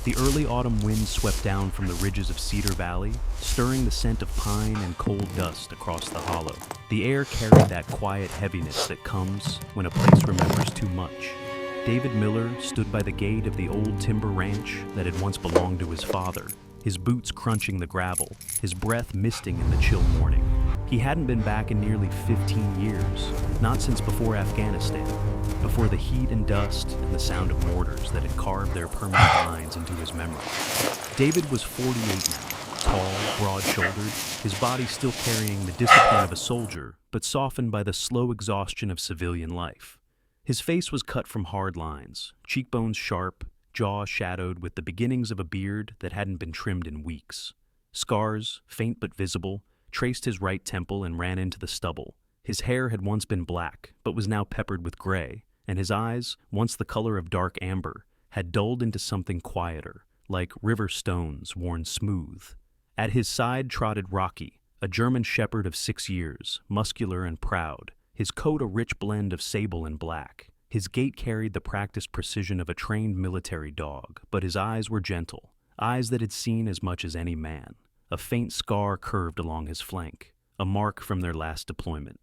The early autumn wind swept down from the ridges of Cedar Valley, stirring the scent of pine and coal dust across the hollow. The air carried that quiet heaviness that comes when a place remembers too much. David Miller stood by the gate of the old timber ranch that had once belonged to his father, his boots crunching the gravel, his breath misting in the chill morning. He hadn't been back in nearly 15 years, not since before Afghanistan, before the heat and dust and the sound of mortars that had carved their permanent lines into his memory. David was 48 now, tall, broad-shouldered, his body still carrying the discipline of a soldier, but softened by the slow exhaustion of civilian life. His face was cut from hard lines, cheekbones sharp, jaw shadowed with the beginnings of a beard that hadn't been trimmed in weeks. Scars, faint but visible, traced his right temple and ran into the stubble. His hair had once been black, but was now peppered with gray, and his eyes, once the color of dark amber, had dulled into something quieter, like river stones worn smooth. At his side trotted Rocky, a German shepherd of 6 years, muscular and proud, his coat a rich blend of sable and black. His gait carried the practiced precision of a trained military dog, but his eyes were gentle, eyes that had seen as much as any man. A faint scar curved along his flank, a mark from their last deployment.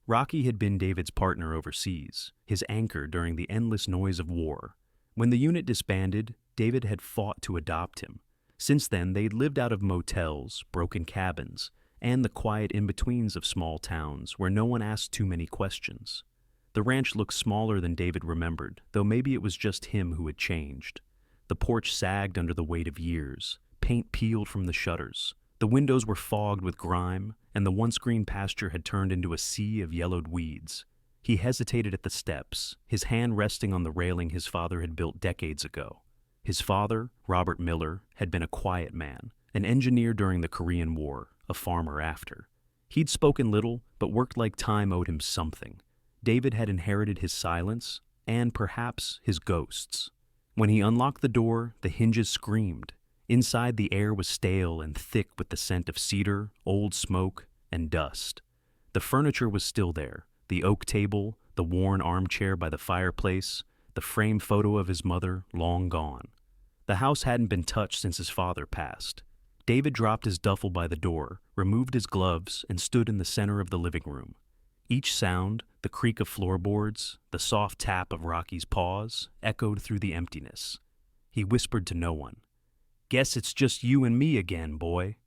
Rocky had been David's partner overseas, his anchor during the endless noise of war. When the unit disbanded, David had fought to adopt him. Since then, they'd lived out of motels, broken cabins, and the quiet in-betweens of small towns where no one asked too many questions. The ranch looked smaller than David remembered, though maybe it was just him who had changed. The porch sagged under the weight of years, paint peeled from the shutters. The windows were fogged with grime, and the once green pasture had turned into a sea of yellowed weeds. He hesitated at the steps, his hand resting on the railing his father had built decades ago. His father, Robert Miller, had been a quiet man, an engineer during the Korean War, a farmer after. He'd spoken little, but worked like time owed him something. David had inherited his silence, and perhaps his ghosts. When he unlocked the door, the hinges screamed. Inside, the air was stale and thick with the scent of cedar, old smoke, and dust. The furniture was still there, the oak table, the worn armchair by the fireplace, the framed photo of his mother long gone. The house hadn't been touched since his father passed. David dropped his duffel by the door, removed his gloves, and stood in the center of the living room. Each sound, the creak of floorboards, the soft tap of Rocky's paws, echoed through the emptiness. He whispered to no one. "Guess it's just you and me again, boy."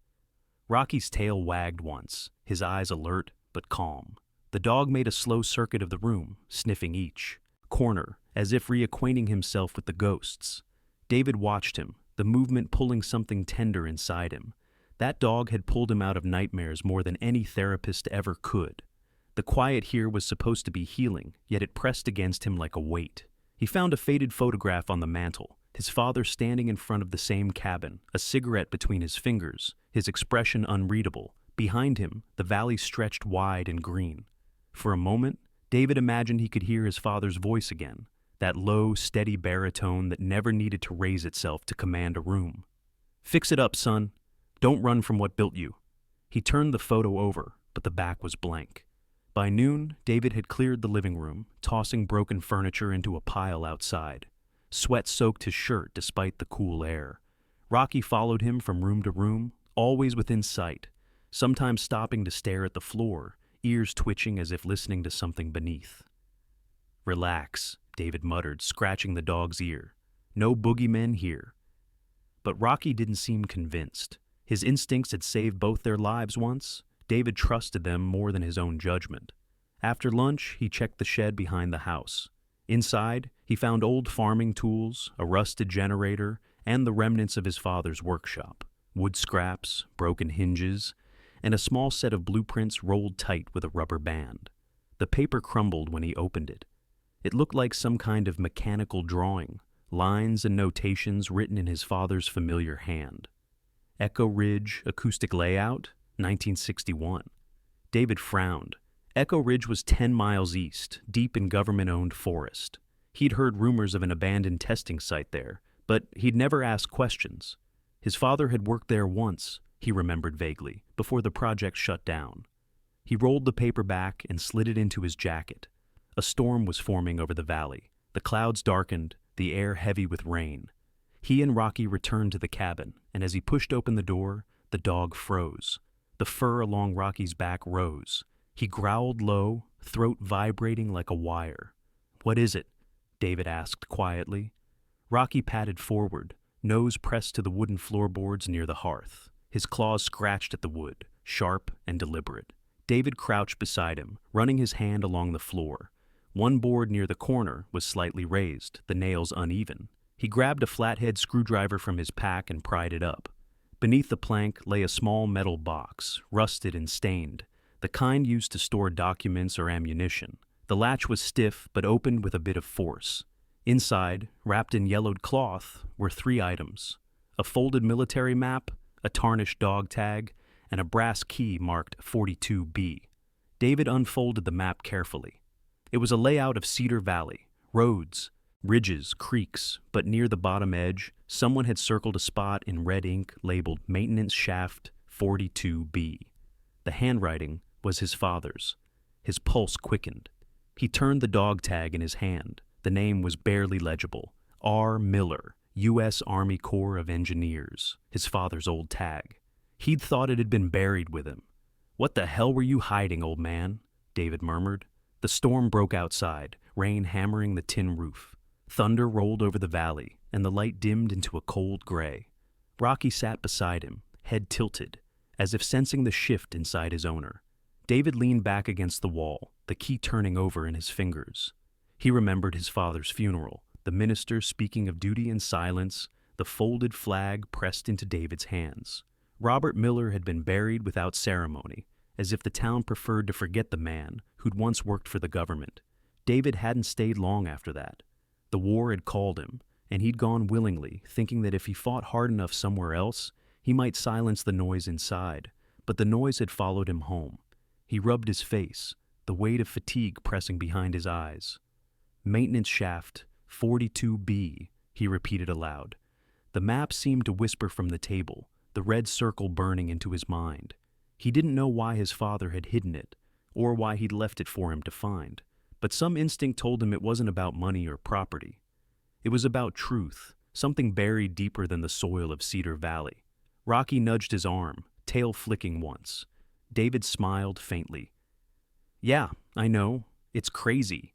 Rocky's tail wagged once, his eyes alert but calm. The dog made a slow circuit of the room, sniffing each corner, as if reacquainting himself with the ghosts. David watched him, the movement pulling something tender inside him. That dog had pulled him out of nightmares more than any therapist ever could. The quiet here was supposed to be healing, yet it pressed against him like a weight. He found a faded photograph on the mantel, his father standing in front of the same cabin, a cigarette between his fingers, his expression unreadable. Behind him, the valley stretched wide and green. For a moment, David imagined he could hear his father's voice again, that low, steady baritone that never needed to raise itself to command a room. "Fix it up, son. Don't run from what built you." He turned the photo over, but the back was blank. By noon, David had cleared the living room, tossing broken furniture into a pile outside. Sweat soaked his shirt despite the cool air. Rocky followed him from room to room, always within sight, sometimes stopping to stare at the floor, ears twitching as if listening to something beneath. "Relax," David muttered, scratching the dog's ear. "No boogeymen here." But Rocky didn't seem convinced. His instincts had saved both their lives once. David trusted them more than his own judgment. After lunch, he checked the shed behind the house. Inside, he found old farming tools, a rusted generator, and the remnants of his father's workshop. Wood scraps, broken hinges, and a small set of blueprints rolled tight with a rubber band. The paper crumbled when he opened it. It looked like some kind of mechanical drawing, lines and notations written in his father's familiar hand. Echo Ridge Acoustic Layout, 1961. David frowned. Echo Ridge was 10 miles east, deep in government-owned forest. He'd heard rumors of an abandoned testing site there, but he'd never asked questions. His father had worked there once, he remembered vaguely, before the project shut down. He rolled the paper back and slid it into his jacket. A storm was forming over the valley. The clouds darkened, the air heavy with rain. He and Rocky returned to the cabin, and as he pushed open the door, the dog froze. The fur along Rocky's back rose. He growled low, throat vibrating like a wire. "What is it?" David asked quietly. Rocky padded forward, nose pressed to the wooden floorboards near the hearth. His claws scratched at the wood, sharp and deliberate. David crouched beside him, running his hand along the floor. One board near the corner was slightly raised, the nails uneven. He grabbed a flathead screwdriver from his pack and pried it up. Beneath the plank lay a small metal box, rusted and stained, the kind used to store documents or ammunition. The latch was stiff but opened with a bit of force. Inside, wrapped in yellowed cloth, were 3 items: a folded military map, a tarnished dog tag, and a brass key marked 42B. David unfolded the map carefully. It was a layout of Cedar Valley, roads, ridges, creeks, but near the bottom edge, someone had circled a spot in red ink labeled Maintenance Shaft 42B. The handwriting was his father's. His pulse quickened. He turned the dog tag in his hand. The name was barely legible. R. Miller, U.S. Army Corps of Engineers, his father's old tag. He'd thought it had been buried with him. "What the hell were you hiding, old man?" David murmured. The storm broke outside, rain hammering the tin roof. Thunder rolled over the valley, and the light dimmed into a cold gray. Rocky sat beside him, head tilted, as if sensing the shift inside his owner. David leaned back against the wall, the key turning over in his fingers. He remembered his father's funeral, the minister speaking of duty in silence, the folded flag pressed into David's hands. Robert Miller had been buried without ceremony, as if the town preferred to forget the man who'd once worked for the government. David hadn't stayed long after that. The war had called him, and he'd gone willingly, thinking that if he fought hard enough somewhere else, he might silence the noise inside. But the noise had followed him home. He rubbed his face, the weight of fatigue pressing behind his eyes. "Maintenance Shaft 42B," he repeated aloud. The map seemed to whisper from the table, the red circle burning into his mind. He didn't know why his father had hidden it, or why he'd left it for him to find, but some instinct told him it wasn't about money or property. It was about truth, something buried deeper than the soil of Cedar Valley. Rocky nudged his arm, tail flicking once. David smiled faintly. "Yeah, I know, it's crazy.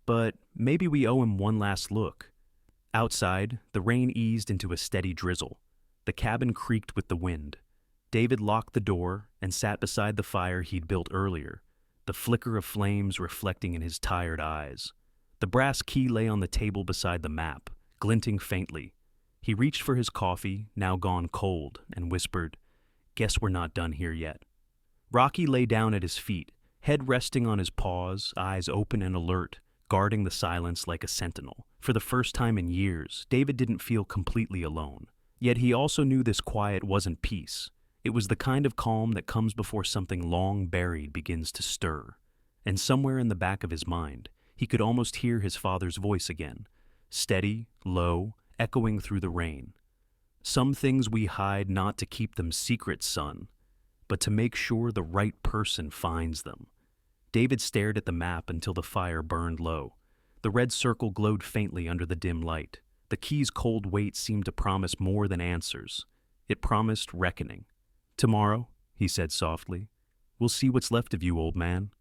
But maybe we owe him one last look." Outside, the rain eased into a steady drizzle. The cabin creaked with the wind. David locked the door and sat beside the fire he'd built earlier, the flicker of flames reflecting in his tired eyes. The brass key lay on the table beside the map, glinting faintly. He reached for his coffee, now gone cold, and whispered, "Guess we're not done here yet." Rocky lay down at his feet, head resting on his paws, eyes open and alert, guarding the silence like a sentinel. For the first time in years, David didn't feel completely alone. Yet he also knew this quiet wasn't peace. It was the kind of calm that comes before something long buried begins to stir. And somewhere in the back of his mind, he could almost hear his father's voice again, steady, low, echoing through the rain. "Some things we hide not to keep them secret, son, but to make sure the right person finds them." David stared at the map until the fire burned low. The red circle glowed faintly under the dim light. The key's cold weight seemed to promise more than answers. It promised reckoning. "Tomorrow," he said softly, "we'll see what's left of you, old man."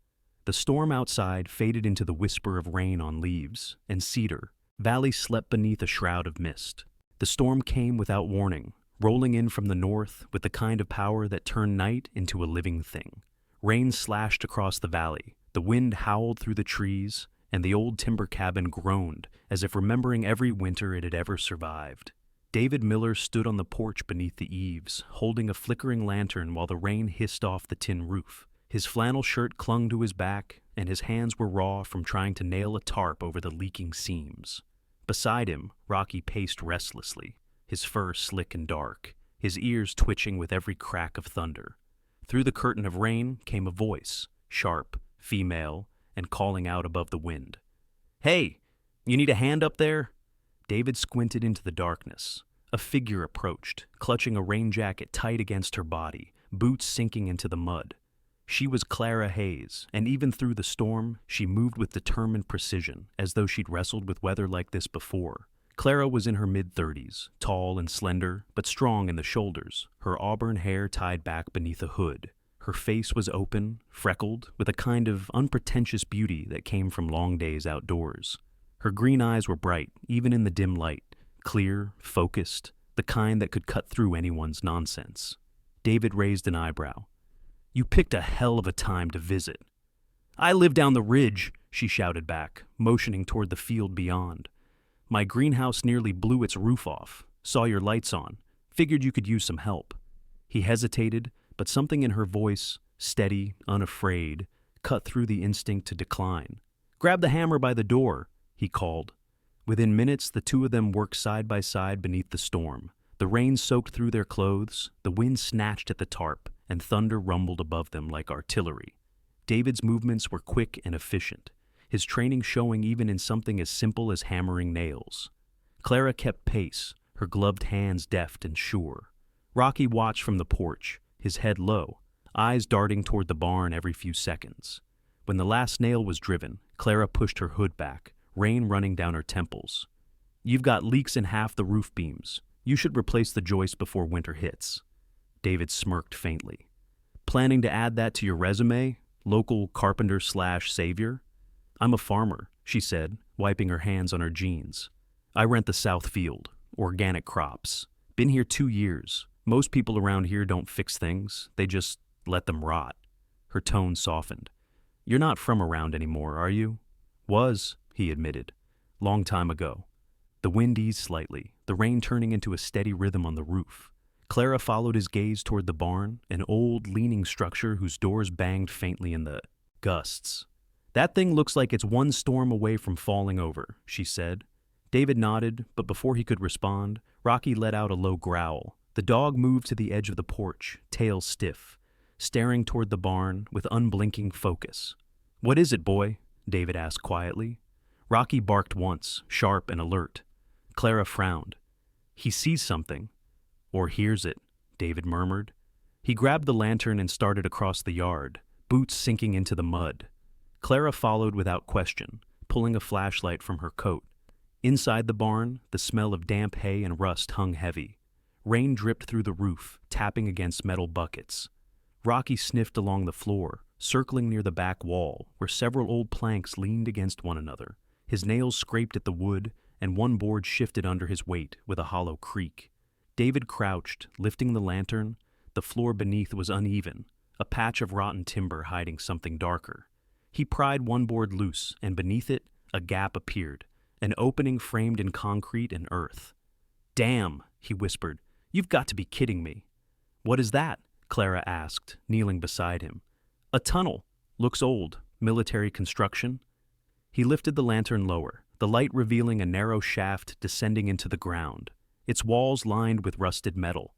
The storm outside faded into the whisper of rain on leaves, and Cedar Valley slept beneath a shroud of mist. The storm came without warning, rolling in from the north with the kind of power that turned night into a living thing. Rain slashed across the valley, the wind howled through the trees, and the old timber cabin groaned as if remembering every winter it had ever survived. David Miller stood on the porch beneath the eaves, holding a flickering lantern while the rain hissed off the tin roof. His flannel shirt clung to his back, and his hands were raw from trying to nail a tarp over the leaking seams. Beside him, Rocky paced restlessly, his fur slick and dark, his ears twitching with every crack of thunder. Through the curtain of rain came a voice, sharp, female, and calling out above the wind. "Hey, you need a hand up there?" David squinted into the darkness. A figure approached, clutching a rain jacket tight against her body, boots sinking into the mud. She was Clara Hayes, and even through the storm, she moved with determined precision, as though she'd wrestled with weather like this before. Clara was in her mid-30s, tall and slender, but strong in the shoulders, her auburn hair tied back beneath a hood. Her face was open, freckled, with a kind of unpretentious beauty that came from long days outdoors. Her green eyes were bright, even in the dim light, clear, focused, the kind that could cut through anyone's nonsense. David raised an eyebrow. "You picked a hell of a time to visit." "I live down the ridge," she shouted back, motioning toward the field beyond. "My greenhouse nearly blew its roof off. Saw your lights on. Figured you could use some help." He hesitated, but something in her voice, steady, unafraid, cut through the instinct to decline. "Grab the hammer by the door," he called. Within minutes, the two of them worked side by side beneath the storm. The rain soaked through their clothes, the wind snatched at the tarp, and thunder rumbled above them like artillery. David's movements were quick and efficient, his training showing even in something as simple as hammering nails. Clara kept pace, her gloved hands deft and sure. Rocky watched from the porch, his head low, eyes darting toward the barn every few seconds. When the last nail was driven, Clara pushed her hood back, rain running down her temples. "You've got leaks in half the roof beams. You should replace the joist before winter hits." David smirked faintly. "Planning to add that to your resume? Local carpenter/savior?" "I'm a farmer," she said, wiping her hands on her jeans. "I rent the South Field, organic crops. Been here 2 years. Most people around here don't fix things, they just let them rot." Her tone softened. "You're not from around anymore, are you?" "Was," he admitted. "Long time ago." The wind eased slightly, the rain turning into a steady rhythm on the roof. Clara followed his gaze toward the barn, an old, leaning structure whose doors banged faintly in the gusts. "That thing looks like it's one storm away from falling over," she said. David nodded, but before he could respond, Rocky let out a low growl. The dog moved to the edge of the porch, tail stiff, staring toward the barn with unblinking focus. "What is it, boy?" David asked quietly. Rocky barked once, sharp and alert. Clara frowned. "He sees something." "Or hears it," David murmured. He grabbed the lantern and started across the yard, boots sinking into the mud. Clara followed without question, pulling a flashlight from her coat. Inside the barn, the smell of damp hay and rust hung heavy. Rain dripped through the roof, tapping against metal buckets. Rocky sniffed along the floor, circling near the back wall, where several old planks leaned against one another. His nails scraped at the wood, and one board shifted under his weight with a hollow creak. David crouched, lifting the lantern. The floor beneath was uneven, a patch of rotten timber hiding something darker. He pried one board loose, and beneath it, a gap appeared, an opening framed in concrete and earth. "Damn," he whispered. "You've got to be kidding me." "What is that?" Clara asked, kneeling beside him. "A tunnel. Looks old. Military construction." He lifted the lantern lower, the light revealing a narrow shaft descending into the ground, its walls lined with rusted metal.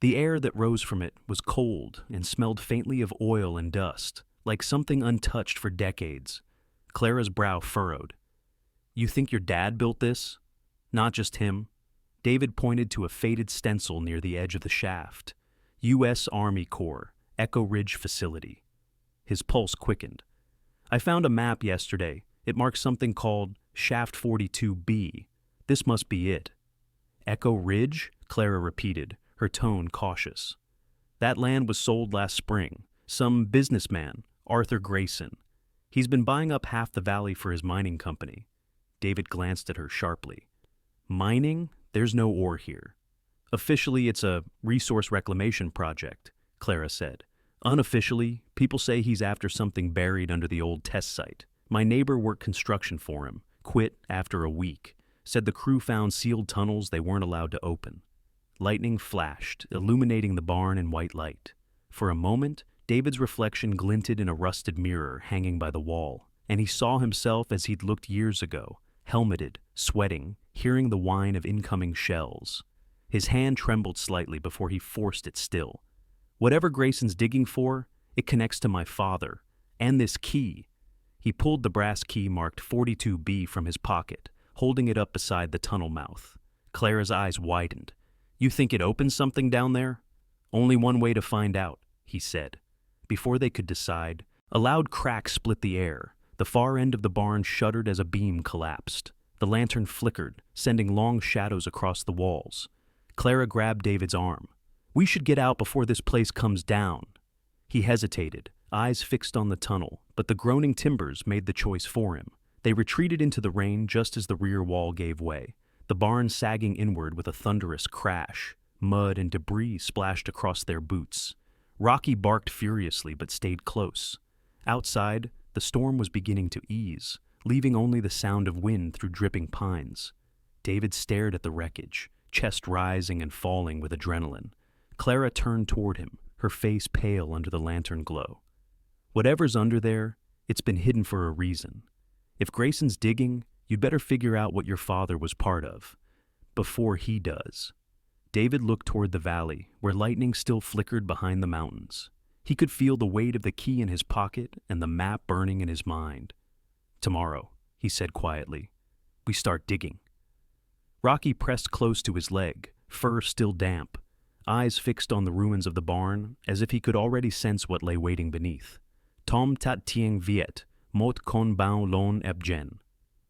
The air that rose from it was cold and smelled faintly of oil and dust, like something untouched for decades. Clara's brow furrowed. "You think your dad built this?" "Not just him." David pointed to a faded stencil near the edge of the shaft. U.S. Army Corps, Echo Ridge Facility. His pulse quickened. "I found a map yesterday. It marks something called Shaft 42B. This must be it." "Echo Ridge?" Clara repeated, her tone cautious. "That land was sold last spring. Some businessman, Arthur Grayson. He's been buying up half the valley for his mining company." David glanced at her sharply. "Mining? There's no ore here." "Officially, it's a resource reclamation project," Clara said. "Unofficially, people say he's after something buried under the old test site. My neighbor worked construction for him, quit after a week, said the crew found sealed tunnels they weren't allowed to open." Lightning flashed, illuminating the barn in white light. For a moment, David's reflection glinted in a rusted mirror hanging by the wall, and he saw himself as he'd looked years ago, helmeted, sweating, hearing the whine of incoming shells. His hand trembled slightly before he forced it still. "Whatever Grayson's digging for, it connects to my father, and this key." He pulled the brass key marked 42B from his pocket, holding it up beside the tunnel mouth. Clara's eyes widened. "You think it opens something down there?" "Only one way to find out," he said. Before they could decide, a loud crack split the air. The far end of the barn shuddered as a beam collapsed. The lantern flickered, sending long shadows across the walls. Clara grabbed David's arm. "We should get out before this place comes down." He hesitated, eyes fixed on the tunnel, but the groaning timbers made the choice for him. They retreated into the rain just as the rear wall gave way, the barn sagging inward with a thunderous crash. Mud and debris splashed across their boots. Rocky barked furiously but stayed close. Outside, the storm was beginning to ease, leaving only the sound of wind through dripping pines. David stared at the wreckage, chest rising and falling with adrenaline. Clara turned toward him, her face pale under the lantern glow. "Whatever's under there, it's been hidden for a reason. If Grayson's digging, you'd better figure out what your father was part of, before he does." David looked toward the valley, where lightning still flickered behind the mountains. He could feel the weight of the key in his pocket and the map burning in his mind. "Tomorrow," he said quietly, "we start digging." Rocky pressed close to his leg, fur still damp, eyes fixed on the ruins of the barn, as if he could already sense what lay waiting beneath. "Tom tat tieng viet, mot kon bao lon ebjen."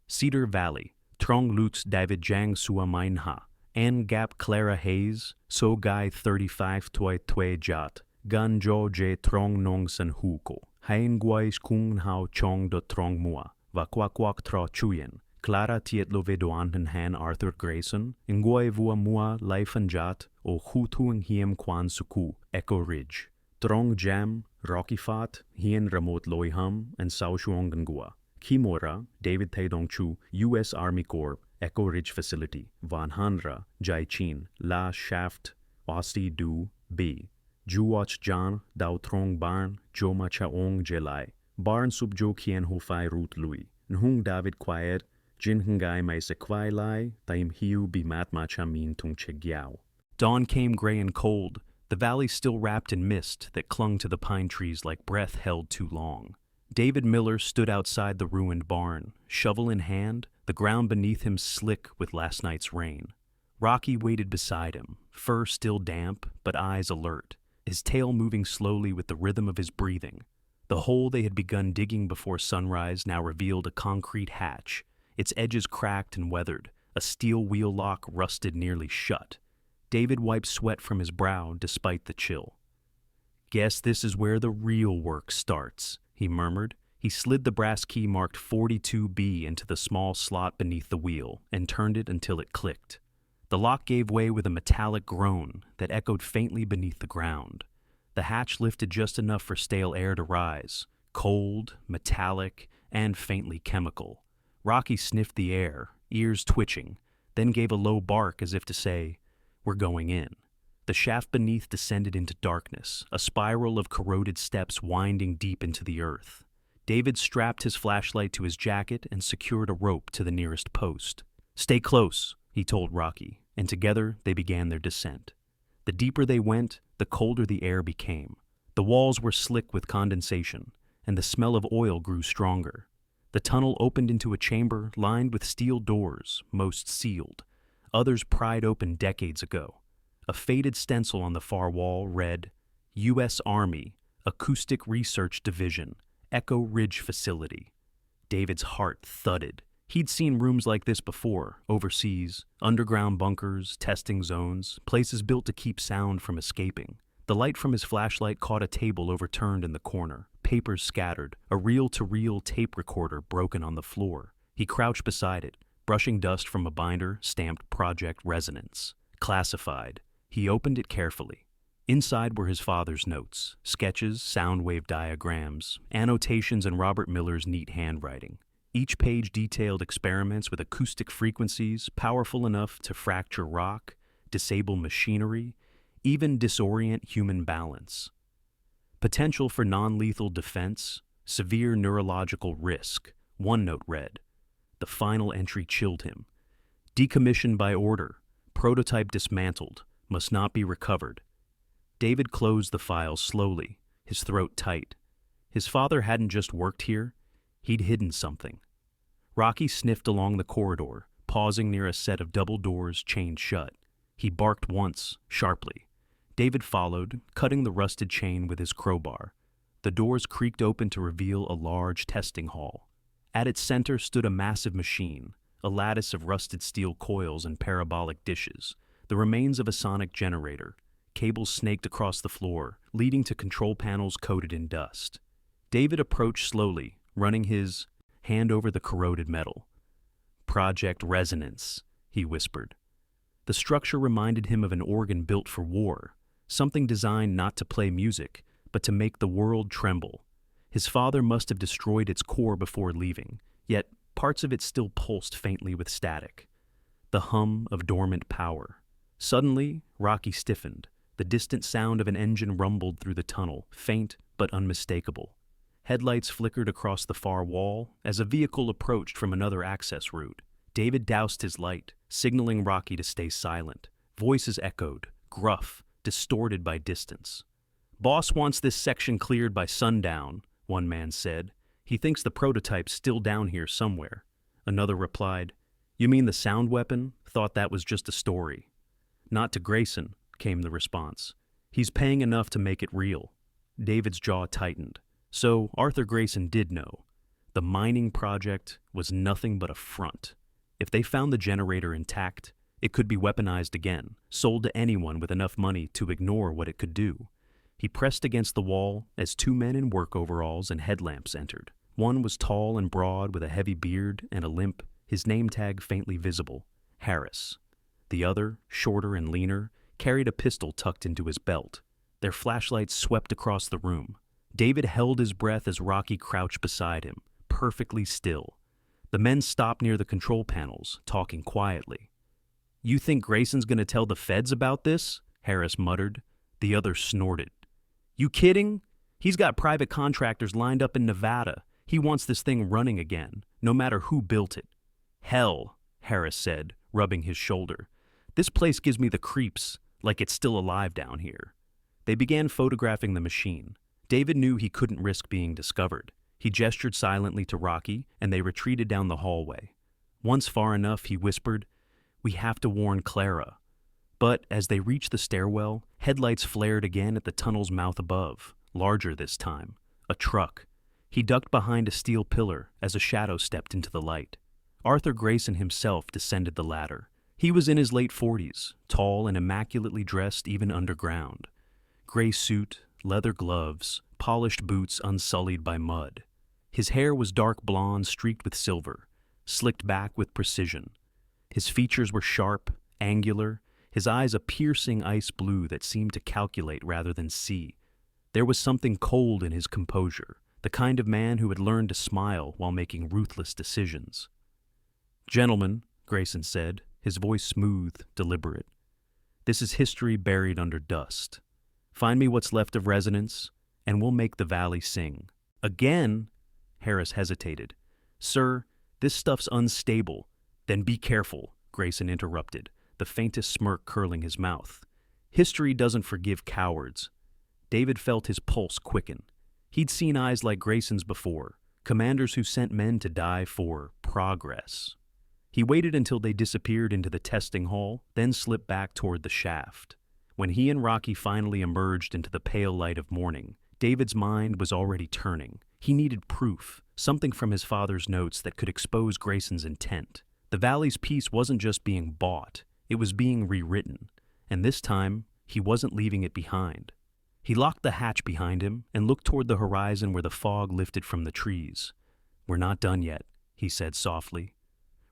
Cedar Valley, Trong Lutz David Jang Sua Mainha. An Gap Clara Hayes, So Guy 35 Toi Tue Jat, Gan Jo Je Trong Nong San Huko, Hain Guais Kung Hao Chong Do Trong Mua, Vakwak Tro Chuyen, Clara Tiet Lovedoan Han Arthur Grayson, Ngoi Vua Mua Laifan Jat, O Hutuang Hiem Kwan Suku, Echo Ridge, Trong Jam, Rocky Fat, Hien Ramot Loiham, and Sao Shuongangua, Kimora, David Taedong Chu, U.S. Army Corps, Echo Ridge Facility, Van Hanra, Jaichin, La Shaft, Wasti Du, B. Juwach Jan, Dao Trong Barn, Joma Chaong Jelai, Barn Sub Jo Kien Hufai Root Lui, Nhung David Quiet, Jin Hungai Mai Sequai Lai, Taim Hiu Bi Mat Macha Min Tung Chegiao. Dawn came gray and cold, the valley still wrapped in mist that clung to the pine trees like breath held too long. David Miller stood outside the ruined barn, shovel in hand, the ground beneath him slick with last night's rain. Rocky waited beside him, fur still damp, but eyes alert, his tail moving slowly with the rhythm of his breathing. The hole they had begun digging before sunrise now revealed a concrete hatch, its edges cracked and weathered, a steel wheel lock rusted nearly shut. David wiped sweat from his brow despite the chill. "Guess this is where the real work starts," he murmured. He slid the brass key marked 42B into the small slot beneath the wheel and turned it until it clicked. The lock gave way with a metallic groan that echoed faintly beneath the ground. The hatch lifted just enough for stale air to rise, cold, metallic, and faintly chemical. Rocky sniffed the air, ears twitching, then gave a low bark as if to say, "We're going in." The shaft beneath descended into darkness, a spiral of corroded steps winding deep into the earth. David strapped his flashlight to his jacket and secured a rope to the nearest post. "Stay close," he told Rocky, and together they began their descent. The deeper they went, the colder the air became. The walls were slick with condensation, and the smell of oil grew stronger. The tunnel opened into a chamber lined with steel doors, most sealed. Others pried open decades ago. A faded stencil on the far wall read, U.S. Army, Acoustic Research Division, Echo Ridge Facility. David's heart thudded. He'd seen rooms like this before, overseas, underground bunkers, testing zones, places built to keep sound from escaping. The light from his flashlight caught a table overturned in the corner, papers scattered, a reel-to-reel tape recorder broken on the floor. He crouched beside it, brushing dust from a binder stamped Project Resonance. Classified. He opened it carefully. Inside were his father's notes, sketches, sound wave diagrams, annotations in Robert Miller's neat handwriting. Each page detailed experiments with acoustic frequencies powerful enough to fracture rock, disable machinery, even disorient human balance. Potential for non-lethal defense, severe neurological risk, one note read. The final entry chilled him. Decommissioned by order, prototype dismantled, must not be recovered. David closed the file slowly, his throat tight. His father hadn't just worked here, he'd hidden something. Rocky sniffed along the corridor, pausing near a set of double doors chained shut. He barked once, sharply. David followed, cutting the rusted chain with his crowbar. The doors creaked open to reveal a large testing hall. At its center stood a massive machine, a lattice of rusted steel coils and parabolic dishes, the remains of a sonic generator. Cables snaked across the floor, leading to control panels coated in dust. David approached slowly, running his hand over the corroded metal. "Project Resonance," he whispered. The structure reminded him of an organ built for war, something designed not to play music, but to make the world tremble. His father must have destroyed its core before leaving, yet parts of it still pulsed faintly with static. The hum of dormant power. Suddenly, Rocky stiffened. The distant sound of an engine rumbled through the tunnel, faint but unmistakable. Headlights flickered across the far wall as a vehicle approached from another access route. David doused his light, signaling Rocky to stay silent. Voices echoed, gruff, distorted by distance. "Boss wants this section cleared by sundown," one man said. "He thinks the prototype's still down here somewhere." Another replied, "You mean the sound weapon? Thought that was just a story." "Not to Grayson," came the response. "He's paying enough to make it real." David's jaw tightened. So Arthur Grayson did know. The mining project was nothing but a front. If they found the generator intact, it could be weaponized again, sold to anyone with enough money to ignore what it could do. He pressed against the wall as two men in work overalls and headlamps entered. One was tall and broad with a heavy beard and a limp, his name tag faintly visible, Harris. The other, shorter and leaner, carried a pistol tucked into his belt. Their flashlights swept across the room. David held his breath as Rocky crouched beside him, perfectly still. The men stopped near the control panels, talking quietly. "You think Grayson's gonna tell the feds about this?" Harris muttered. The other snorted. "You kidding? He's got private contractors lined up in Nevada. He wants this thing running again, no matter who built it." "Hell," Harris said, rubbing his shoulder. "This place gives me the creeps, like it's still alive down here." They began photographing the machine. David knew he couldn't risk being discovered. He gestured silently to Rocky, and they retreated down the hallway. Once far enough, he whispered, "We have to warn Clara." But as they reached the stairwell, headlights flared again at the tunnel's mouth above, larger this time. A truck. He ducked behind a steel pillar as a shadow stepped into the light. Arthur Grayson himself descended the ladder. He was in his late 40s, tall and immaculately dressed even underground. Gray suit, leather gloves, polished boots unsullied by mud. His hair was dark blonde streaked with silver, slicked back with precision. His features were sharp, angular, his eyes a piercing ice blue that seemed to calculate rather than see. There was something cold in his composure, the kind of man who had learned to smile while making ruthless decisions. "Gentlemen," Grayson said, his voice smooth, deliberate, "this is history buried under dust. Find me what's left of Resonance, and we'll make the valley sing." "Again?" Harris hesitated. "Sir, this stuff's unstable." "Then be careful," Grayson interrupted, the faintest smirk curling his mouth. "History doesn't forgive cowards." David felt his pulse quicken. He'd seen eyes like Grayson's before, commanders who sent men to die for progress. He waited until they disappeared into the testing hall, then slipped back toward the shaft. When he and Rocky finally emerged into the pale light of morning, David's mind was already turning. He needed proof, something from his father's notes that could expose Grayson's intent. The Valley's peace wasn't just being bought, it was being rewritten, and this time, he wasn't leaving it behind. He locked the hatch behind him and looked toward the horizon where the fog lifted from the trees. "We're not done yet," he said softly.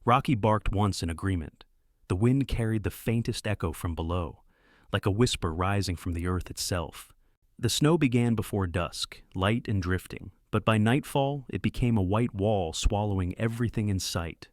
Rocky barked once in agreement. The wind carried the faintest echo from below, like a whisper rising from the earth itself. The snow began before dusk, light and drifting, but by nightfall it became a white wall swallowing everything in sight.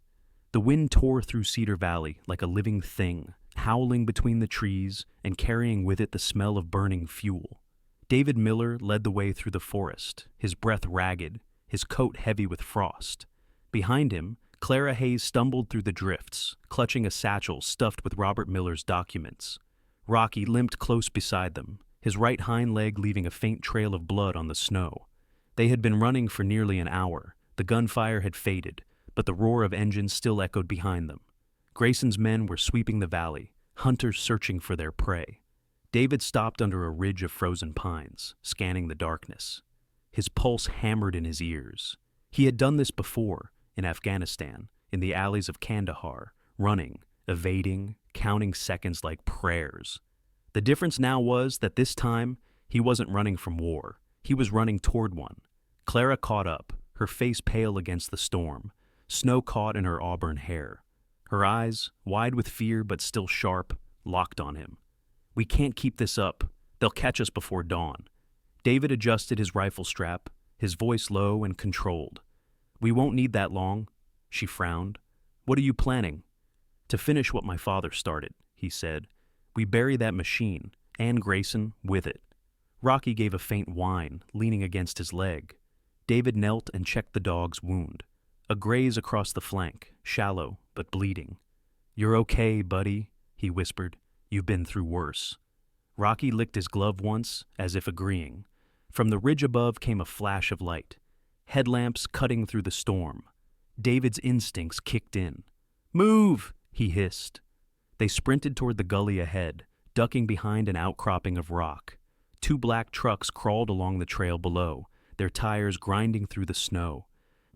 The wind tore through Cedar Valley like a living thing, howling between the trees and carrying with it the smell of burning fuel. David Miller led the way through the forest, his breath ragged, his coat heavy with frost. Behind him, Clara Hayes stumbled through the drifts, clutching a satchel stuffed with Robert Miller's documents. Rocky limped close beside them, his right hind leg leaving a faint trail of blood on the snow. They had been running for nearly an hour. The gunfire had faded, but the roar of engines still echoed behind them. Grayson's men were sweeping the valley, hunters searching for their prey. David stopped under a ridge of frozen pines, scanning the darkness. His pulse hammered in his ears. He had done this before, in Afghanistan, in the alleys of Kandahar, running, evading, counting seconds like prayers. The difference now was that this time he wasn't running from war. He was running toward one. Clara caught up, her face pale against the storm, snow caught in her auburn hair. Her eyes, wide with fear but still sharp, locked on him. "We can't keep this up. They'll catch us before dawn." David adjusted his rifle strap, his voice low and controlled. "We won't need that long." She frowned. "What are you planning?" "To finish what my father started," he said. "We bury that machine, and Grayson, with it." Rocky gave a faint whine, leaning against his leg. David knelt and checked the dog's wound. A graze across the flank, shallow but bleeding. "You're okay, buddy," he whispered. "You've been through worse." Rocky licked his glove once, as if agreeing. From the ridge above came a flash of light. Headlamps cutting through the storm. David's instincts kicked in. "Move!" he hissed. They sprinted toward the gully ahead, ducking behind an outcropping of rock. Two black trucks crawled along the trail below, their tires grinding through the snow.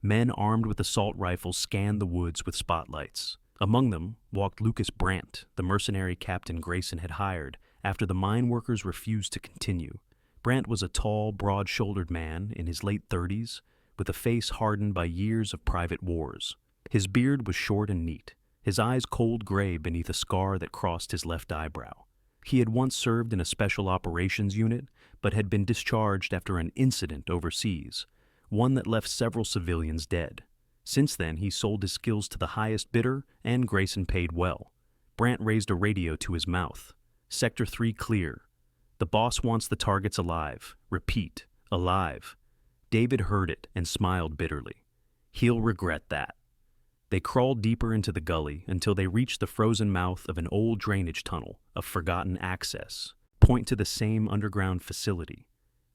Men armed with assault rifles scanned the woods with spotlights. Among them walked Lucas Brandt, the mercenary Captain Grayson had hired after the mine workers refused to continue. Brandt was a tall, broad-shouldered man in his late 30s, with a face hardened by years of private wars. His beard was short and neat, his eyes cold gray beneath a scar that crossed his left eyebrow. He had once served in a special operations unit, but had been discharged after an incident overseas, one that left several civilians dead. Since then, he sold his skills to the highest bidder, and Grayson paid well. Brandt raised a radio to his mouth. "Sector 3 clear. The boss wants the targets alive. Repeat, alive." David heard it and smiled bitterly. "He'll regret that." They crawled deeper into the gully until they reached the frozen mouth of an old drainage tunnel of forgotten access, point to the same underground facility.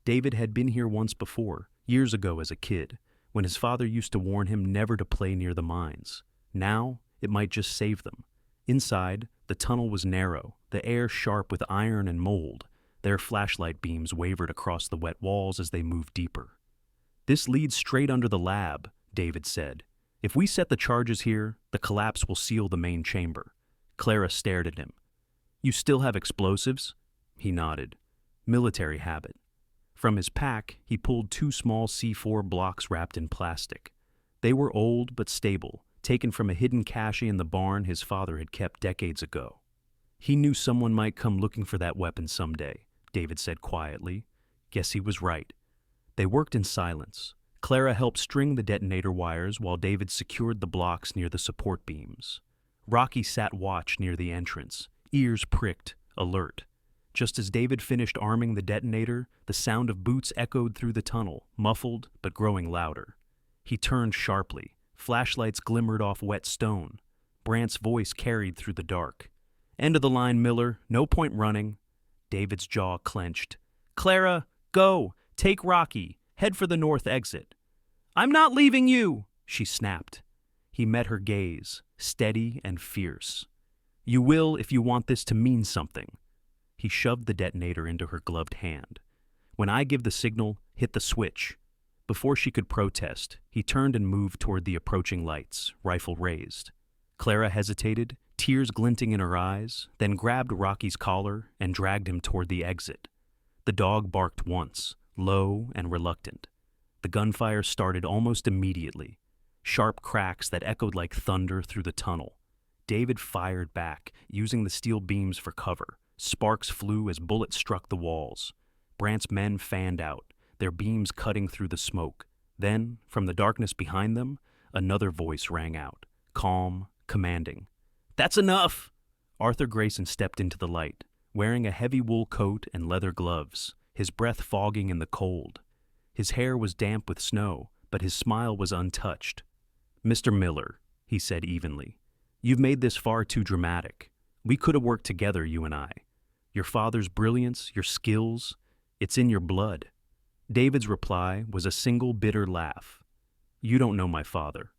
David had been here once before, years ago as a kid, when his father used to warn him never to play near the mines. Now, it might just save them. Inside, the tunnel was narrow, the air sharp with iron and mold. Their flashlight beams wavered across the wet walls as they moved deeper. "This leads straight under the lab," David said. "If we set the charges here, the collapse will seal the main chamber." Clara stared at him. "You still have explosives?" He nodded. "Military habit." From his pack, he pulled 2 small C4 blocks wrapped in plastic. They were old but stable, taken from a hidden cache in the barn his father had kept decades ago. He knew someone might come looking for that weapon someday, David said quietly. Guess he was right. They worked in silence. Clara helped string the detonator wires while David secured the blocks near the support beams. Rocky sat watch near the entrance, ears pricked, alert. Just as David finished arming the detonator, the sound of boots echoed through the tunnel, muffled but growing louder. He turned sharply. Flashlights glimmered off wet stone. Brandt's voice carried through the dark. "End of the line, Miller. No point running." David's jaw clenched. "Clara, go! Take Rocky. Head for the north exit." "I'm not leaving you!" she snapped. He met her gaze, steady and fierce. "You will if you want this to mean something." He shoved the detonator into her gloved hand. "When I give the signal, hit the switch." Before she could protest, he turned and moved toward the approaching lights, rifle raised. Clara hesitated, tears glinting in her eyes, then grabbed Rocky's collar and dragged him toward the exit. The dog barked once, low and reluctant. The gunfire started almost immediately, sharp cracks that echoed like thunder through the tunnel. David fired back, using the steel beams for cover. Sparks flew as bullets struck the walls. Brandt's men fanned out, their beams cutting through the smoke. Then, from the darkness behind them, another voice rang out, calm, commanding. "That's enough!" Arthur Grayson stepped into the light, wearing a heavy wool coat and leather gloves, his breath fogging in the cold. His hair was damp with snow, but his smile was untouched. "Mr. Miller," he said evenly, "you've made this far too dramatic. We could have worked together, you and I. Your father's brilliance, your skills, it's in your blood." David's reply was a single bitter laugh. "You don't know my father."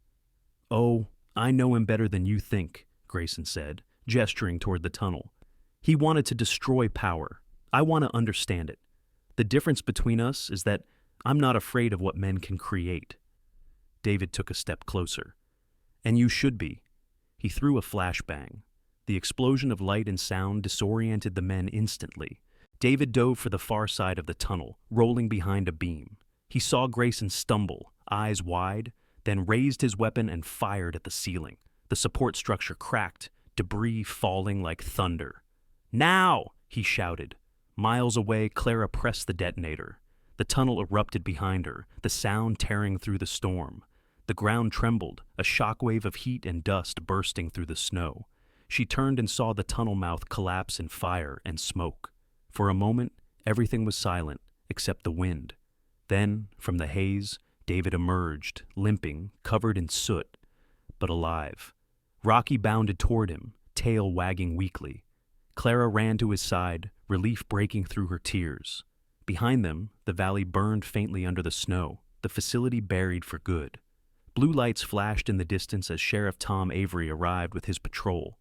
"Oh, I know him better than you think," Grayson said, gesturing toward the tunnel. "He wanted to destroy power. I want to understand it. The difference between us is that I'm not afraid of what men can create." David took a step closer. And you should be. He threw a flashbang. The explosion of light and sound disoriented the men instantly. David dove for the far side of the tunnel, rolling behind a beam. He saw Grayson stumble, eyes wide, then raised his weapon and fired at the ceiling. The support structure cracked, debris falling like thunder. "Now!" he shouted. Miles away, Clara pressed the detonator. The tunnel erupted behind her, the sound tearing through the storm. The ground trembled, a shockwave of heat and dust bursting through the snow. She turned and saw the tunnel mouth collapse in fire and smoke. For a moment, everything was silent, except the wind. Then, from the haze, David emerged, limping, covered in soot, but alive. Rocky bounded toward him, tail wagging weakly. Clara ran to his side, relief breaking through her tears. Behind them, the valley burned faintly under the snow, the facility buried for good. Blue lights flashed in the distance as Sheriff Tom Avery arrived with his patrol.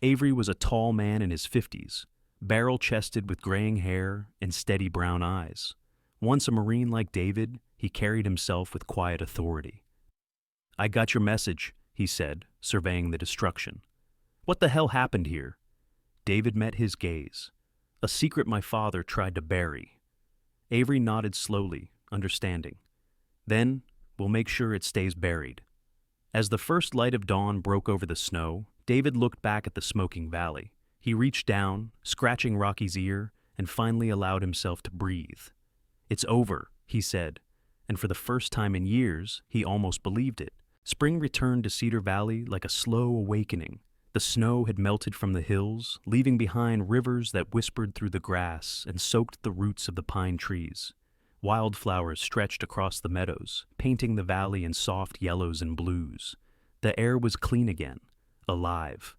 Avery was a tall man in his 50s, barrel-chested with graying hair and steady brown eyes. Once a Marine like David, he carried himself with quiet authority. "I got your message," he said, surveying the destruction. "What the hell happened here?" David met his gaze. "A secret my father tried to bury." Avery nodded slowly, understanding. "Then, we'll make sure it stays buried." As the first light of dawn broke over the snow, David looked back at the smoking valley. He reached down, scratching Rocky's ear, and finally allowed himself to breathe. "It's over," he said, and for the first time in years, he almost believed it. Spring returned to Cedar Valley like a slow awakening. The snow had melted from the hills, leaving behind rivers that whispered through the grass and soaked the roots of the pine trees. Wildflowers stretched across the meadows, painting the valley in soft yellows and blues. The air was clean again, alive.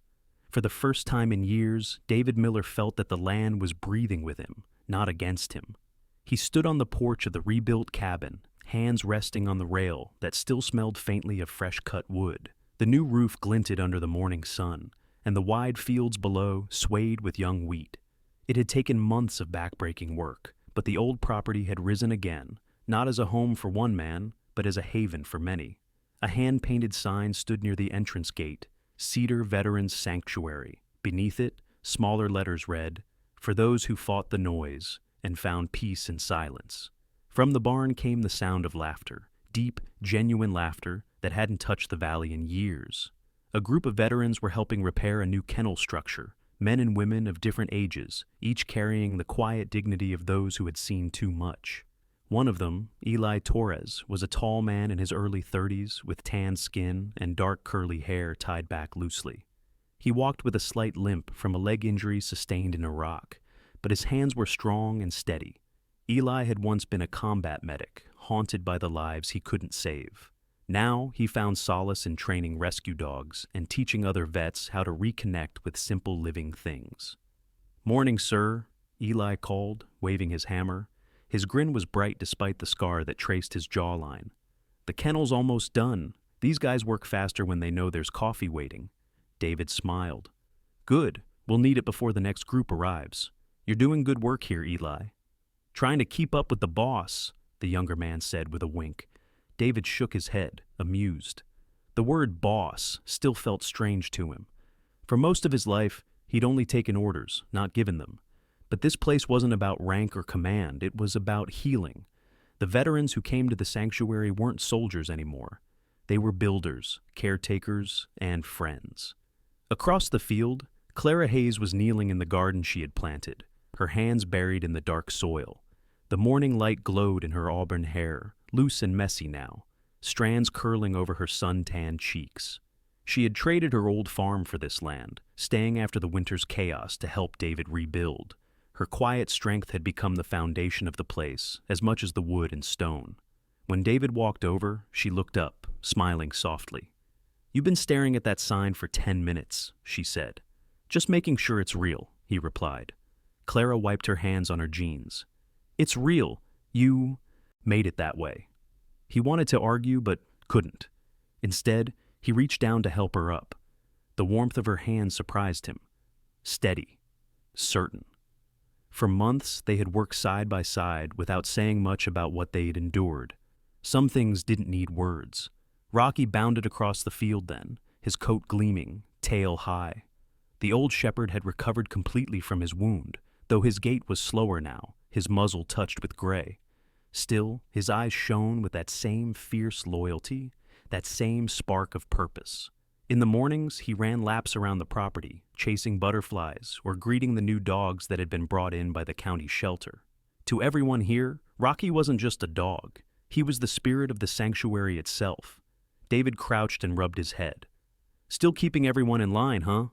For the first time in years, David Miller felt that the land was breathing with him, not against him. He stood on the porch of the rebuilt cabin, hands resting on the rail that still smelled faintly of fresh-cut wood. The new roof glinted under the morning sun, and the wide fields below swayed with young wheat. It had taken months of backbreaking work, but the old property had risen again, not as a home for one man, but as a haven for many. A hand-painted sign stood near the entrance gate, Cedar Veterans Sanctuary. Beneath it, smaller letters read, "For those who fought the noise and found peace in silence." From the barn came the sound of laughter, deep, genuine laughter that hadn't touched the valley in years. A group of veterans were helping repair a new kennel structure, men and women of different ages, each carrying the quiet dignity of those who had seen too much. One of them, Eli Torres, was a tall man in his early 30s with tanned skin and dark curly hair tied back loosely. He walked with a slight limp from a leg injury sustained in Iraq, but his hands were strong and steady. Eli had once been a combat medic, haunted by the lives he couldn't save. Now he found solace in training rescue dogs and teaching other vets how to reconnect with simple living things. "Morning, sir," Eli called, waving his hammer. His grin was bright despite the scar that traced his jawline. "The kennel's almost done. These guys work faster when they know there's coffee waiting." David smiled. "Good. We'll need it before the next group arrives. You're doing good work here, Eli." "Trying to keep up with the boss," the younger man said with a wink. David shook his head, amused. The word boss still felt strange to him. For most of his life, he'd only taken orders, not given them. But this place wasn't about rank or command, it was about healing. The veterans who came to the sanctuary weren't soldiers anymore. They were builders, caretakers, and friends. Across the field, Clara Hayes was kneeling in the garden she had planted, her hands buried in the dark soil. The morning light glowed in her auburn hair, loose and messy now, strands curling over her sun-tanned cheeks. She had traded her old farm for this land, staying after the winter's chaos to help David rebuild. Her quiet strength had become the foundation of the place, as much as the wood and stone. When David walked over, she looked up, smiling softly. "You've been staring at that sign for 10 minutes, she said. "Just making sure it's real," he replied. Clara wiped her hands on her jeans. "It's real. You made it that way." He wanted to argue, but couldn't. Instead, he reached down to help her up. The warmth of her hand surprised him. Steady. Certain. For months, they had worked side by side without saying much about what they had endured. Some things didn't need words. Rocky bounded across the field then, his coat gleaming, tail high. The old shepherd had recovered completely from his wound, though his gait was slower now, his muzzle touched with gray. Still, his eyes shone with that same fierce loyalty, that same spark of purpose. In the mornings, he ran laps around the property, chasing butterflies or greeting the new dogs that had been brought in by the county shelter. To everyone here, Rocky wasn't just a dog. He was the spirit of the sanctuary itself. David crouched and rubbed his head. "Still keeping everyone in line, huh?"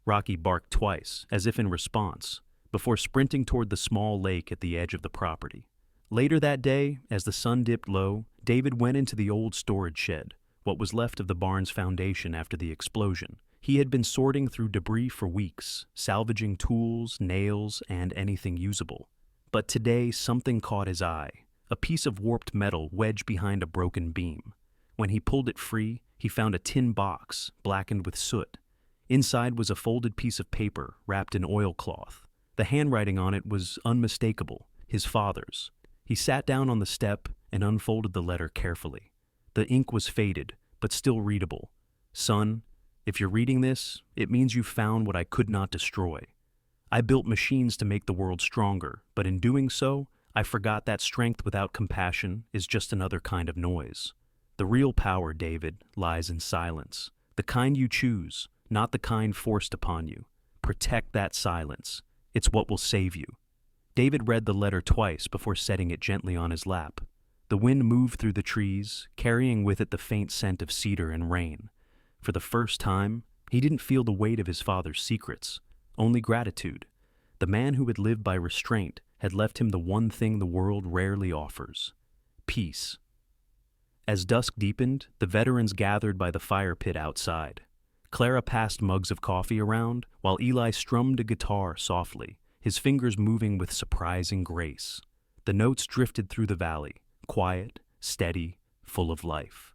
Rocky barked twice, as if in response, before sprinting toward the small lake at the edge of the property. Later that day, as the sun dipped low, David went into the old storage shed, what was left of the barn's foundation after the explosion. He had been sorting through debris for weeks, salvaging tools, nails, and anything usable. But today something caught his eye, a piece of warped metal wedged behind a broken beam. When he pulled it free, he found a tin box, blackened with soot. Inside was a folded piece of paper wrapped in oilcloth. The handwriting on it was unmistakable, his father's. He sat down on the step and unfolded the letter carefully. The ink was faded, but still readable. "Son, if you're reading this, it means you found what I could not destroy. I built machines to make the world stronger, but in doing so, I forgot that strength without compassion is just another kind of noise. The real power, David, lies in silence. The kind you choose, not the kind forced upon you. Protect that silence. It's what will save you." David read the letter twice before setting it gently on his lap. The wind moved through the trees, carrying with it the faint scent of cedar and rain. For the first time, he didn't feel the weight of his father's secrets, only gratitude. The man who had lived by restraint had left him the one thing the world rarely offers: peace. As dusk deepened, the veterans gathered by the fire pit outside. Clara passed mugs of coffee around, while Eli strummed a guitar softly, his fingers moving with surprising grace. The notes drifted through the valley, quiet, steady, full of life.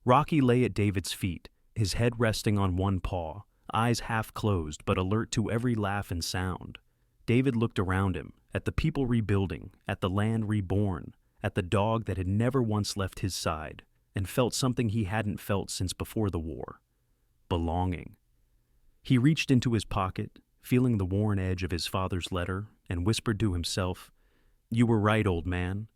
Rocky lay at David's feet, his head resting on one paw, eyes half closed but alert to every laugh and sound. David looked around him, at the people rebuilding, at the land reborn, at the dog that had never once left his side, and felt something he hadn't felt since before the war: belonging. He reached into his pocket, feeling the worn edge of his father's letter, and whispered to himself, "You were right, old man.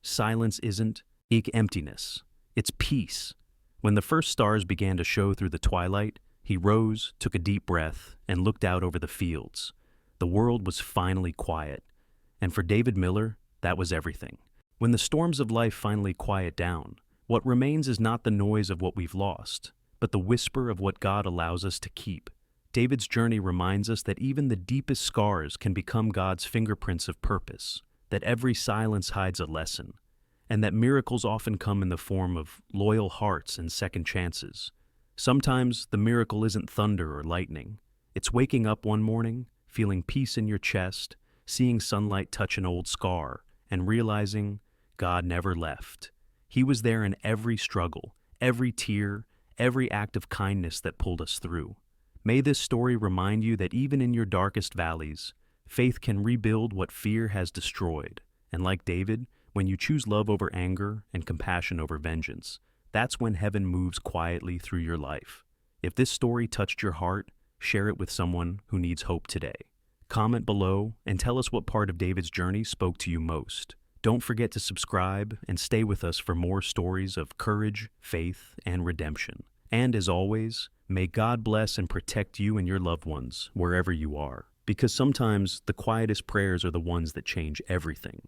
Silence isn't emptiness. It's peace." When the first stars began to show through the twilight, he rose, took a deep breath, and looked out over the fields. The world was finally quiet, and for David Miller, that was everything. When the storms of life finally quiet down, what remains is not the noise of what we've lost, but the whisper of what God allows us to keep. David's journey reminds us that even the deepest scars can become God's fingerprints of purpose, that every silence hides a lesson, and that miracles often come in the form of loyal hearts and second chances. Sometimes the miracle isn't thunder or lightning. It's waking up one morning, feeling peace in your chest, seeing sunlight touch an old scar, and realizing God never left. He was there in every struggle, every tear, every act of kindness that pulled us through. May this story remind you that even in your darkest valleys, faith can rebuild what fear has destroyed. And like David, when you choose love over anger and compassion over vengeance, that's when heaven moves quietly through your life. If this story touched your heart, share it with someone who needs hope today. Comment below and tell us what part of David's journey spoke to you most. Don't forget to subscribe and stay with us for more stories of courage, faith, and redemption. And as always, may God bless and protect you and your loved ones wherever you are, because sometimes the quietest prayers are the ones that change everything.